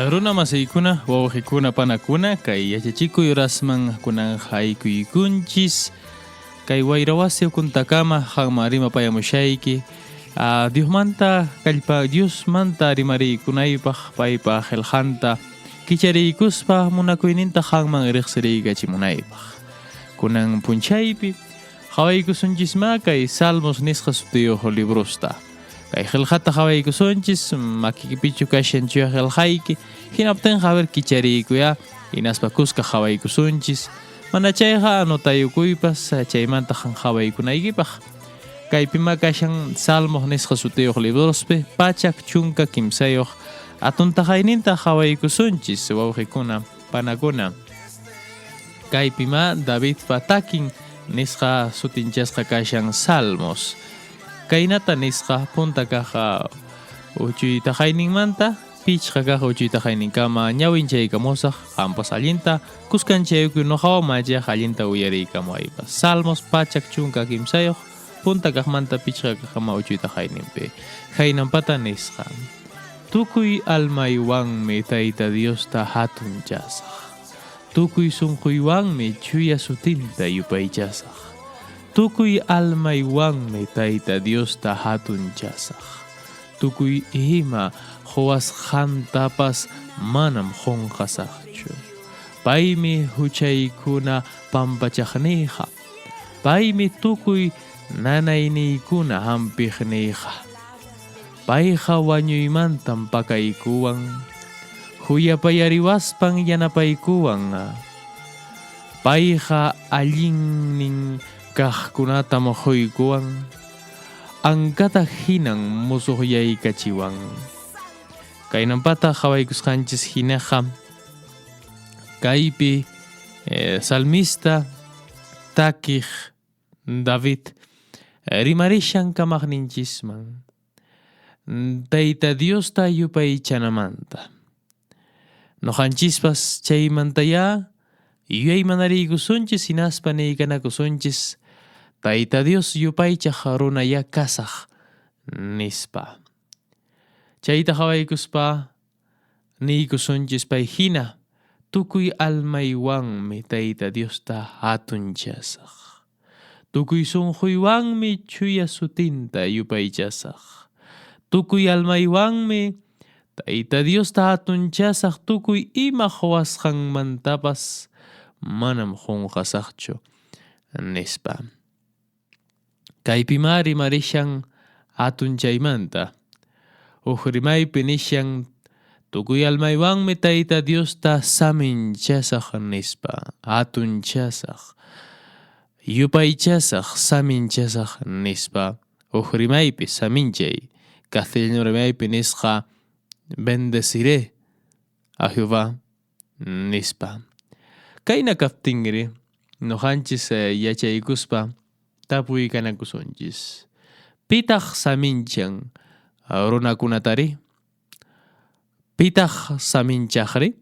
Runa masiykuna, wawqikuna panakuna, kay yachachikuy urasman kunan haykuykunchis, kay wayra wasi kuntakama qanman rimapayamushayki. Diosmanta kallpa Diosmanta rimariykunaypaq paypa qillqanta kichariykuspa munakuyninta qanman riqsiriykachimunaypaq. Kunan punchaypi qhawaykusunchisma kay Salmos nisqa sutiyuq librosta. Kay qillqata qhawaykusunchis makikipichu kashanchuyaq qillqayki hinaptin haber kichariykuya hinaspa kuska qhawaykusunchis mana chayqa anotayukuypas chaymanta qhawaykunaykipaq. Kaypima kashan Salmos nisqa sutiyuq librospi pachak chunka kimsayuq atuntaqayninta qhawaykusunchis wawqikuna panakuna. Kaypima David takin nisqa sutinchasqa kashan Salmos. Kaynata nisqa punta kaqa uchuytaqayninmanta pichqa kaqa uchuytaqayninkama ñawinchaykamusaq qampas allinta kuskanchayukuy noqawan mallaq allinta uyariykamuaypas. Salmos pachak chunka kimsayuq punta kaqmanta pichqa kaqama uchuytaqayninpi haynampata nisqa tukuy almaywanmi Tayta Diosta hatunchasaq, tukuy sunquywanmi chuya sutinta yupaychasaq, tukuy almaywanmi Tayta Diosta hatunchasaq, tukuy ima quwasqantapas manam qunqasaqchu. Paymi huchaykuna pampachaqniyqa, paymi tukuy nanayniykuna hampiqniyqa. Payqa wañuymantam pakaykuwan, huyapayariwaspan yanapaykuwan. Payqa allinnin kaqkunatam quykuwan, ankata hinan musuqyaykachiwan. Kaynampata qhawaykusqanchis hinaqa kaypi salmista takiq David rimarishan kamaqninchisman Tayta Diosta yupaychanamanta. Noqanchispas chaymantaya yuyaymanariykusunchis hinaspa niykanakusunchis Tayta Dios yupaychaq runaya kasaq nispa. Chayta qhawaykuspa niykusunchis pay hina tukuy almaywanmi Tayta Diosta hatunchasaq, tukuy sunquywanmi chuya sutinta yupaychasaq, tukuy almaywanmi Tayta Diosta hatunchasaq, tukuy ima quwasqanmantapas manam qunqasaqchu nispa. Kaypima rimarishan hatunchaymanta rimaypi nishan tukuy almaywanmi Tayta Diosta saminchasaq nispa, hatunchasaq, yupaychasaq, saminchasaq nispa. Rimaypi saminchay castellano rimaypi nisqa bendeciré a Jehová nispa. Kayna kaptingri noqanchis yachaykuspa tapuykanakusunchis. Pitaq saminchan runakunatari? Pitaq saminchaqri?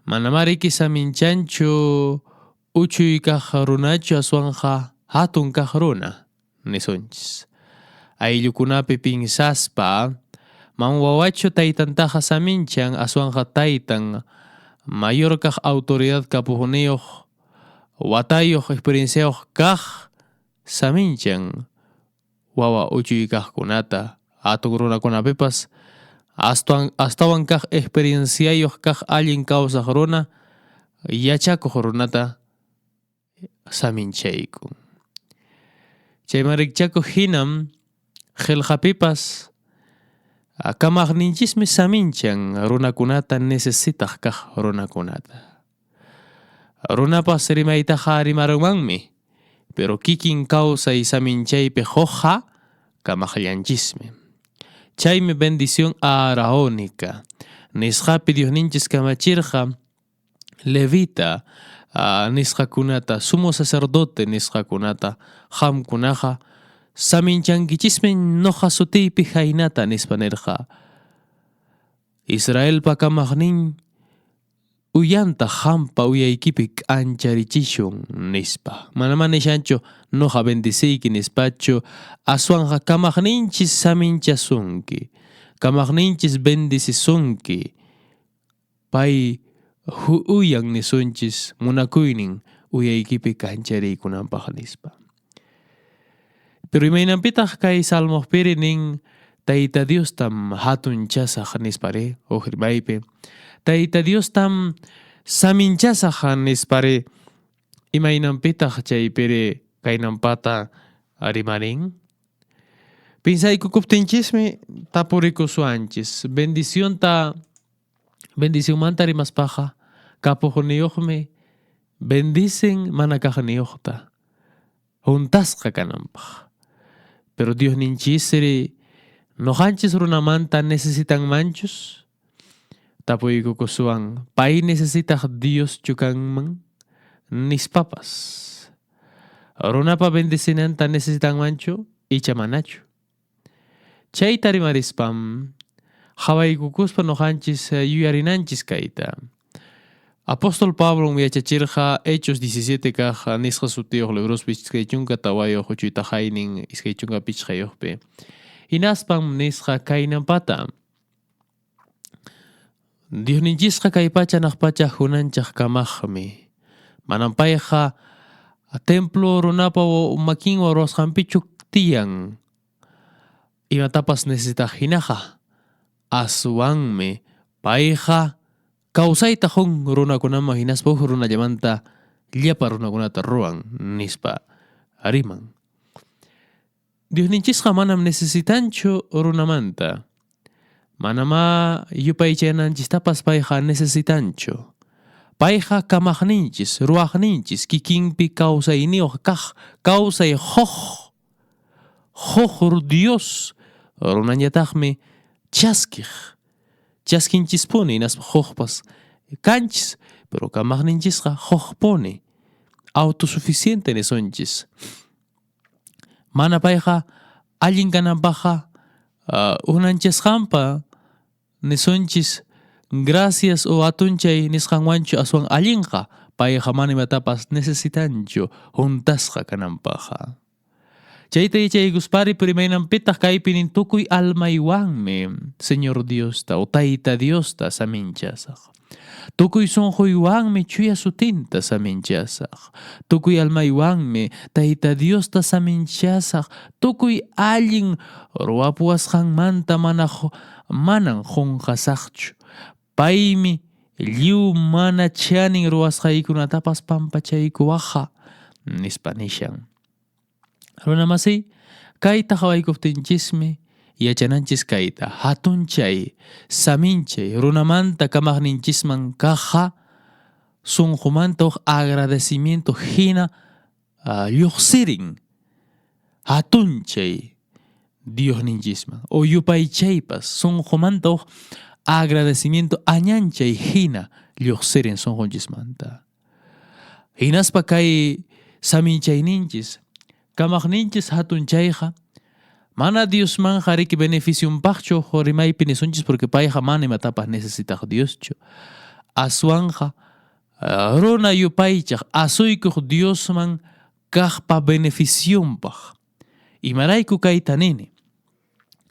Manamariki saminchanchu uchuy kaq runachu aswanqa hatun kaq runa nisunchis. Ayllukunapi pinsaspa manwawachu taytantaqa saminchan aswanqa taytan mayor kaq autoridad kapuqniyuq watayuq experienciayuq kaq saminchan wawa uchuy kaqkunata hatun runakunapipas astawan kaq experienciayuq kaq allin kawsaq runa yachakuq runata saminchaykun. Chaymarikchakuq hinam qillqapipas kamaqninchismi saminchan runakunata necesitaq kaq runakunata. Runapas rimaytaqa rimarunmanmi, pero kikin kawsay saminchaypi hoqa kamaqllanchismi. Chaymi bendición araónica nisqapi Diosninchis kamachirqa levita nisqakunata, sumo sacerdote nisqakunata qamkunaqa saminchankichismi noqa sutiypi haynata nispa nirqa. Israelpa kamaqnin uyanta qampa uyaykipi k'ancharichishun nispa. Manama nishanchu noqa bendiciyki nispachu aswanqa kamaqninchis saminchasunki. Kamakninchis bendisisonki. Pay uyang nisunchis munakuynin uyaykipi kanchariykunampaq nispa. Pero imaynampitaq kay salmojpiri nin Tayta Dios tam hatun chasaq nispare ujrimaypi. Tayta Dios tam saminchasaq nispare imaynampitaq chaypiri kaynampata arimarin. Pinsaykukuptinchismi tapurikusuanchis. Bendición manta rimaspaqa kapuqniyuqmi bendicen mana kaqniyuqta juntasqa kananpaq. Pero Dios ninchisri noqanchis runamanta necesitan manchus tapuykukusuan pay necesitaq Dios chukanman nispapas. Runapa bendicinanta necesitan manchu icha manachu. Chayta rimarispam qhawaykukuspa noqanchis yuyarinanchis kayta. Apóstol Pablo yachachirqa Hechos 17 kaq nisqa sutiyuq librospi iskay chunka tawayuq uchuytajaynin iskay chunka pichqayuqpi. Hinaspam nisqa kaynampata. Dios ninchisqa kay pachanaq pacha hunanchaq kamaqmi. Manam payqa templo runapa makinwan ruwasqanpichu tiyan. Imatapas necesitaq hinaqa. Aswanmi payqa kawsayta huk runakunaman hinaspa huk runallamanta llapa runakunata ruwan nispa ariman. Dios ninchisqa manam necesitanchu runamanta. Manama yupaychayananchistapas payqa necesitanchu. Payqa kamaqninchis, ruwaqninchis, kikinpi kawsayniyuq kaq kawsay huk Dios runallataqmi chaskinchispuni hinaspa hukpas kanchis, pero kamaqninchisqa hukpuni autosuficiente nisunchis. Mana payqa allin kananpaqqa unanchasqanpa nisunchis gracias o atunchay nisqanwanchu aswan allinqa payqa mana imatapas necesitanchu juntasqa kananpaqqa. Chayta yachaykuspari primaynampitaq kaypi nin tukuy almaywanmi Señor Diosta o Tayta Diosta saminchasaq. Tukuy sunquywanmi chuya sutinta saminchasaq. Tukuy almaywanmi Tayta Diosta saminchasaq. Tukuy allin ruwapuwasqanmanta manan qunqasaqchu. Paymi lliw mana chanin ruwasqaykunatapas pampachaykuwaqa nispa nishan. Runamasi kayta qhawaykuptinchismi yachananchis kayta hatunchay saminchay runamanta kamaqninchisman kaqa sunqumanta huk agradecimiento hina lluqsirin hatunchay Dios ninchisman o yupaychaypas sunqumanta huk agradecimiento añanchay hina lluqsirin sunqunchismanta. Hinaspa kay saminchayninchis kamaqninchis hatunchayqa mana Dios man riki beneficiumpaqchu rimaypi nisunchis porque payqa mana imatapas necesitaq Dioschu. Aswanqa runa yupaychaq asuykuq Diosman kaqpa beneficiumpaq. Imarayku kayta nini.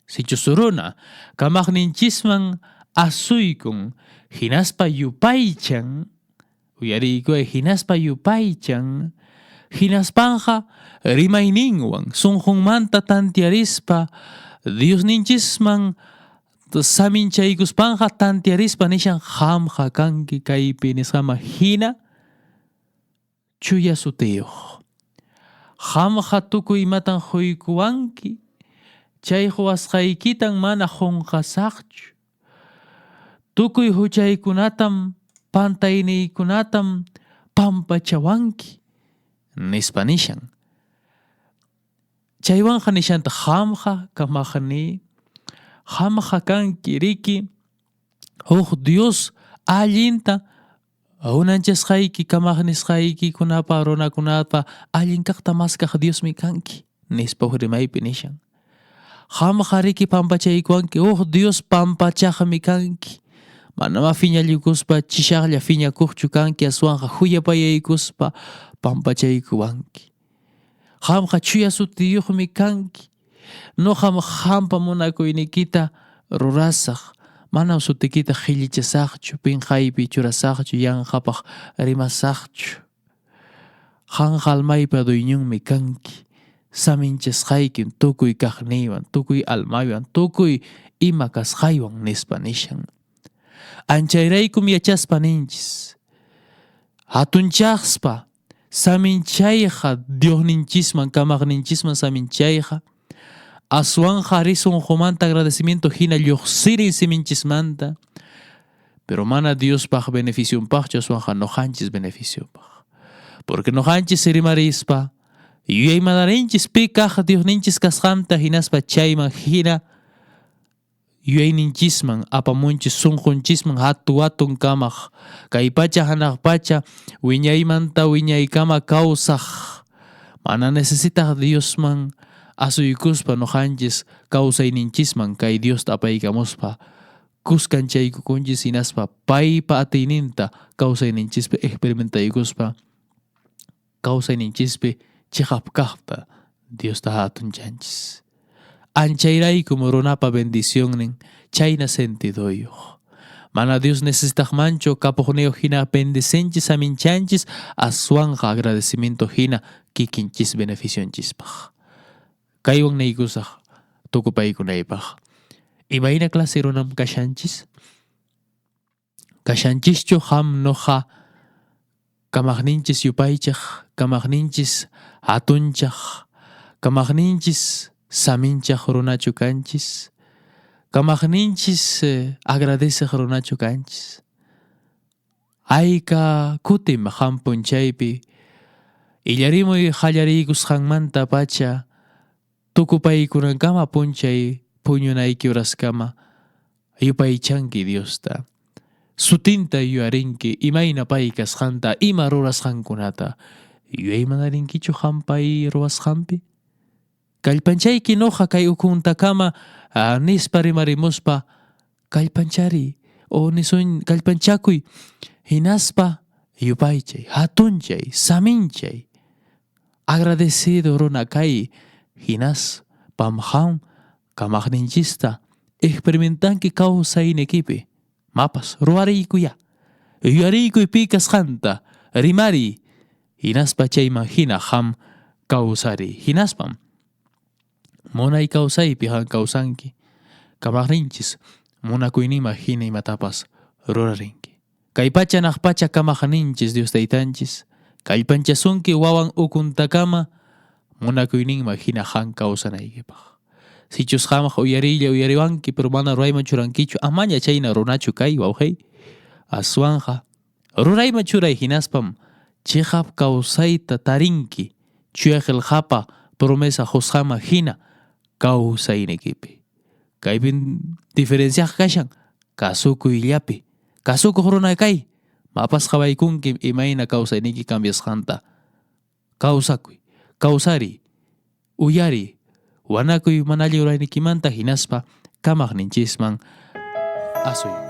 Sichus runa kamaqninchisman asuykun hinaspa yupaychan uyariykuy hinaspa yupaychan hinaspanqa rimayninwan sunqunmanta tantiarispa Dios ninchisman saminchaykuspanqa tantiarispa nishan qamqa kanki kaypi nisqama hina chuya sutiyuq. Qamqa tukuy imatan quykuwanki chay quwasqaykitan mana qunqasaqchu. Tukuy huchaykunatam pantayniykunatam pampachawanki nispa nishan. Chaywanqa nishanta qamqa kamaqni qamqa kanki riki huk Dios allinta unanchasqayki kamaqnisqayki kunapa runakunapa allin kaqta maskaq Diosmi kanki nispa rimaypi nishan. Qamqa riki pampachaykuwanki huk Dios pampachaqmi kanki. Manama phiñallikuspa chishaqlla phiñakuqchu kanki aswanqa huyapayaykuspa pampachaykuwanki. Qamqa chuya sutiyuqmi kanki. Noqam qampa munakuynikita rurasaq mana sutikita qhillichasaqchu pinqaypi churasaqchu yanqapaq rimasaqchu qanqa almaypa dueñunmi kanki saminchasqaykim tukuy kaqniywan tukuy almaywan tukuy ima kasqaywan nispa nishan anchayraykum yachaspa ninchis hatunchaqspa saminchayqa Diosninchisman kamaqninchisman saminchayqa aswanja risunqumanta agradecimiento hina lluqsirin siminchismanta pero mana Diospaq beneficionpaqchu aswanja noqanchis beneficiopaq porque noqanchis rimarispa yuyaymanarinchispi pi kaq Diosninchis kasqanta hinaspa chayman hina yuyayninchisman apamunchis sunqunchisman hatun kamaq kay pacha hanaq pacha wiñaymanta wiñaykama kawsaq mana necesitaq Diosman asuykuspa noqanchis kawsayninchisman kay Diosta apaykamuspa kuskanchaykukunchis hinaspa paypa atiyninta kawsayninchispi experimentaykuspa kawsayninchispi chiqap kaqta Diosta hatunchanchis anchayraykum runapa bendicionnin chayna sentidoyuq mana Dios necesitaqmanchu kapuqniyuq hina bendicenchis aminchanchis aswanja agradecimiento hina kikinchis beneficionchispaq kaywan niykusaq tukupaykunaypaq imayna clase runam kashanchis kashanchischu qam noqa kamaqninchis yupaychaq kamaqninchis hatunchaq kamaqninchis saminchaq runachu kanchis kamaqninchis agradeceq runachu kanchis ayka kutim qam punchaypi illarimuy qallariykusqanmanta pacha tukupaykunankama punchay puñunayki uraskama yupaychanki Diosta sutinta yuyarinki imayna pay kasqanta ima rurasqankunata yuyaymanarinkichu qam pay ruwasqanpi kallpanchayki noqa kay ukuntakama nispa rimarimuspa kallpanchari o nisun kallpanchakuy hinaspa yupaychay hatunchay saminchay agradecido runa kay hinas pamqam kamaqninchista experimentanki kawsaynikipi mapas ruwariykuya yuyariykuy pi kasqanta rimari hinaspa chayman hina qam kawsari hinaspam munay kawsaypi qam kawsanki kamaqninchis munakuynima hina imatapas rurarinki kay pachanaq pacha kamaqninchis Dios taytanchis kallpanchasunki wawan ukuntakama munakuyninma hina qam kawsanaykipaq sichus qamaq uyariwanki pero mana rurayman churankichu amaña chayna runachu kay wawqay aswanja rurayman churay hinaspam chiqap kawsayta tarinki chuyaqilqapa promesa qusqama hina kawsaynikipi kaypin diferenciaq kashan kasukuyllapi kasukuq runa kay mapas qawaykunki imayna kawsayniki cambiasqanta kawsakuy kawsari uyari wanakuy manalli ruraynikimanta hinaspa kamaqninchisman asuy